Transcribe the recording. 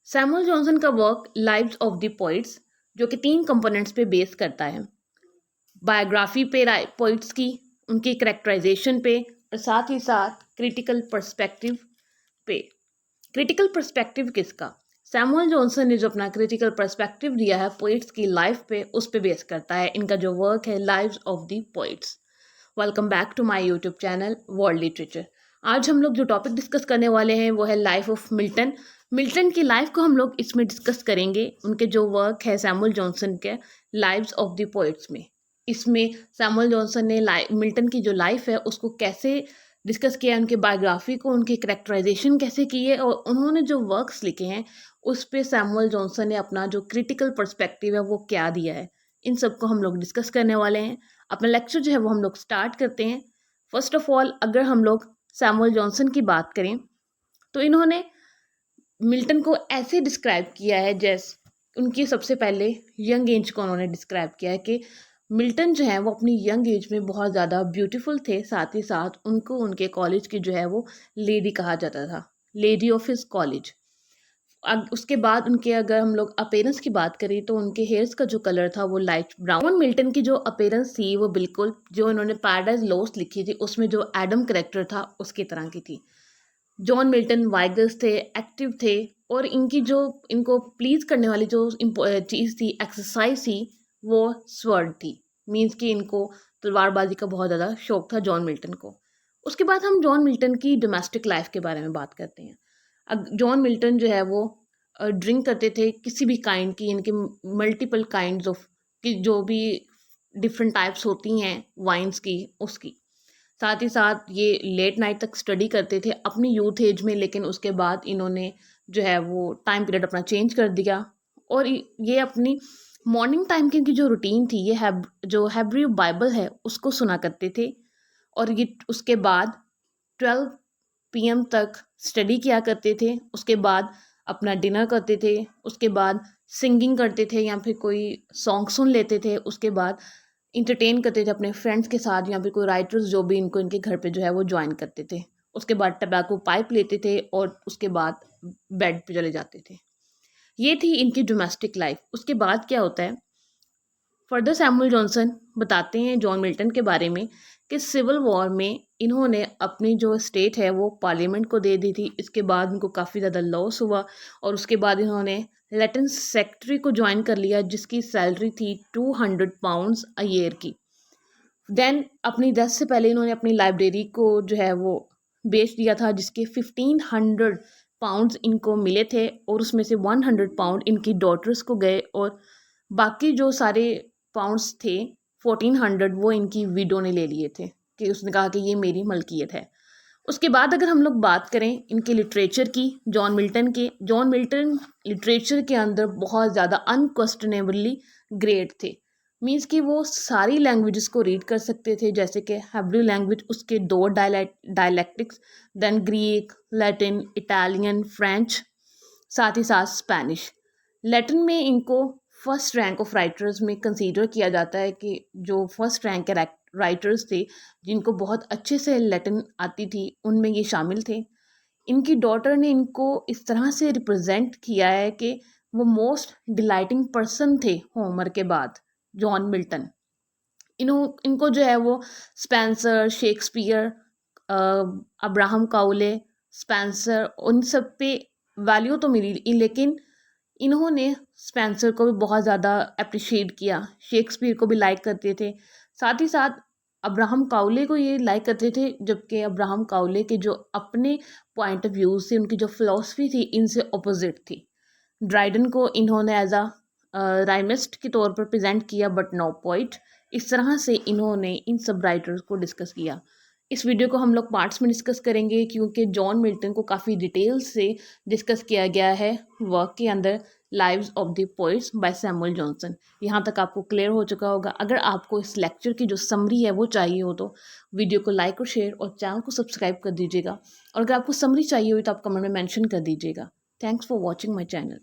Samuel Johnson का work lives of the poets जो कि 3 कंपोनेंट्स पे बेस करता है। बायोग्राफी पे पोइट्स की, उनकी कैरेक्टराइजेशन पे और साथ ही साथ क्रिटिकल पर्सपेक्टिव पे। क्रिटिकल पर्सपेक्टिव किसका? सैमुअल जॉनसन ने जो अपना क्रिटिकल पर्सपेक्टिव दिया है पोइट्स की लाइफ पे, उस पे बेस करता है इनका जो वर्क है lives of the poets. Welcome back to my YouTube channel world literature. आज हम लोग जो टॉपिक डिस्कस करने वाले हैं वो है लाइफ ऑफ मिल्टन। मिल्टन की लाइफ को हम लोग इसमें डिस्कस करेंगे, उनके जो वर्क है सैमुअल जॉनसन के लाइव्स ऑफ द पोइट्स में। इसमें सैमुअल जॉनसन ने मिल्टन की जो लाइफ है उसको कैसे डिस्कस किया, उनकी बायोग्राफी को, उनकी करेक्टराइजेशन कैसे की है और उन्होंने जो वर्क्स लिखे हैं उस पे सैमुअल जॉनसन ने अपना जो क्रिटिकल पर्सपेक्टिव है वो क्या दिया है, इन सब को हम लोग डिस्कस करने वाले हैं। अपना लेक्चर जो है वो हम लोग स्टार्ट करते हैं। फर्स्ट ऑफ ऑल अगर हम लोग सैमुअल जॉनसन की बात करें तो इन्होंने मिल्टन को ऐसे डिस्क्राइब किया है जैसे उनकी सबसे पहले यंग एज को उन्होंने डिस्क्राइब किया है कि मिल्टन जो है वो अपनी यंग एज में बहुत ज़्यादा ब्यूटीफुल थे, साथ ही साथ उनको उनके कॉलेज की जो है वो लेडी कहा जाता था, लेडी ऑफ हिज कॉलेज। अब उसके बाद उनके अगर हम लोग अपीयरेंस की बात करें तो उनके हेयर्स का जो कलर था वो लाइट ब्राउन। मिल्टन की जो अपीयरेंस थी वो बिल्कुल जो इन्होंने पैराडाइज लॉस्ट लिखी थी उसमें जो एडम करेक्टर था उसकी तरह की थी। जॉन मिल्टन वाइगस थे, एक्टिव थे और इनकी जो इनको प्लीज़ करने वाली जो चीज़ थी, एक्सरसाइज थी, वो स्वर्ड थी। मीन्स कि इनको तलवारबाजी का बहुत ज़्यादा शौक था जॉन मिल्टन को। उसके बाद हम जॉन मिल्टन की डोमेस्टिक लाइफ के बारे में बात करते हैं। अब जॉन मिल्टन जो है वो ड्रिंक करते थे किसी भी काइंड की, इनके मल्टीपल काइंड्स ऑफ की जो भी डिफरेंट टाइप्स होती हैं वाइन्स की, उसकी। साथ ही साथ ये लेट नाइट तक स्टडी करते थे अपनी यूथ एज में, लेकिन उसके बाद इन्होंने जो है वो टाइम पीरियड अपना चेंज कर दिया और ये अपनी मॉर्निंग टाइम की इनकी जो रूटीन थी, ये जो हैब्रू बाइबल है उसको सुना करते थे और ये उसके बाद 12 PM तक स्टडी किया करते थे। उसके बाद अपना डिनर करते थे, उसके बाद सिंगिंग करते थे या फिर कोई सॉन्ग सुन लेते थे, उसके बाद इंटरटेन करते थे अपने फ्रेंड्स के साथ या फिर कोई राइटर्स जो भी इनको इनके घर पे जो है वो ज्वाइन करते थे। उसके बाद टबैको पाइप लेते थे और उसके बाद बेड पे चले जाते थे। ये थी इनकी डोमेस्टिक लाइफ। उसके बाद क्या होता है, फर्दर सैमुअल जॉनसन बताते हैं जॉन मिल्टन के बारे में कि सिविल वॉर में इन्होंने अपनी जो स्टेट है वो पार्लियामेंट को दे दी थी। इसके बाद उनको काफ़ी ज़्यादा लॉस हुआ और उसके बाद इन्होंने लैटिन सेक्रेटरी को ज्वाइन कर लिया जिसकी सैलरी थी 200 पाउंड्स अ ईयर की। देन अपनी डेथ से पहले इन्होंने अपनी लाइब्रेरी को जो है वो बेच दिया था जिसके 1500 पाउंड्स इनको मिले थे और उसमें से 100 पाउंड इनकी डॉटर्स को गए और बाकी जो सारे पाउंड्स थे 1400 वो इनकी विडो ने ले लिए थे कि उसने कहा कि ये मेरी मलकियत है। उसके बाद अगर हम लोग बात करें इनके लिटरेचर की, जॉन मिल्टन लिटरेचर के अंदर बहुत ज़्यादा अनक्वेश्चनेबली ग्रेट थे। मीन्स कि वो सारी लैंग्वेजेस को रीड कर सकते थे, जैसे कि हेब्रू लैंग्वेज उसके 2 dialectics, then Greek, Latin, Italian, French, साथ ही साथ स्पेनिश। लैटिन में इनको फर्स्ट रैंक ऑफ राइटर्स में कंसीडर किया जाता है कि जो फर्स्ट रैंक के राइटर्स थे जिनको बहुत अच्छे से लैटिन आती थी उनमें ये शामिल थे। इनकी डॉटर ने इनको इस तरह से रिप्रेजेंट किया है कि वो मोस्ट डिलाइटिंग पर्सन थे होमर के बाद, जॉन मिल्टन। इनको जो है वो Spencer, Shakespeare, Abraham Cowley, Spencer, उन सब पे वैल्यू तो मिली, लेकिन इन्होंने स्पेंसर को भी बहुत ज़्यादा अप्रिशिएट किया, शेक्सपियर को भी लाइक करते थे, साथ ही साथ अब्राहम काउले को ये लाइक करते थे, जबकि अब्राहम काउले के जो अपने पॉइंट ऑफ व्यू से उनकी जो फिलॉसफी थी इनसे अपोजिट थी। ड्राइडन को इन्होंने एज अ राइमिस्ट के तौर पर प्रेजेंट किया बट नो पोइट। इस तरह से इन्होंने इन सब राइटर्स को डिस्कस किया। इस वीडियो को हम लोग पार्ट्स में डिस्कस करेंगे क्योंकि जॉन मिल्टन को काफ़ी डिटेल से डिस्कस किया गया है वर्क के अंदर lives of the poets by Samuel Johnson. यहाँ तक आपको क्लियर हो चुका होगा। अगर आपको इस लेक्चर की जो समरी है वो चाहिए हो तो वीडियो को लाइक और शेयर और चैनल को सब्सक्राइब कर दीजिएगा, और अगर आपको समरी चाहिए हो तो आप कमेंट में मेंशन कर दीजिएगा। Thanks for watching my channel.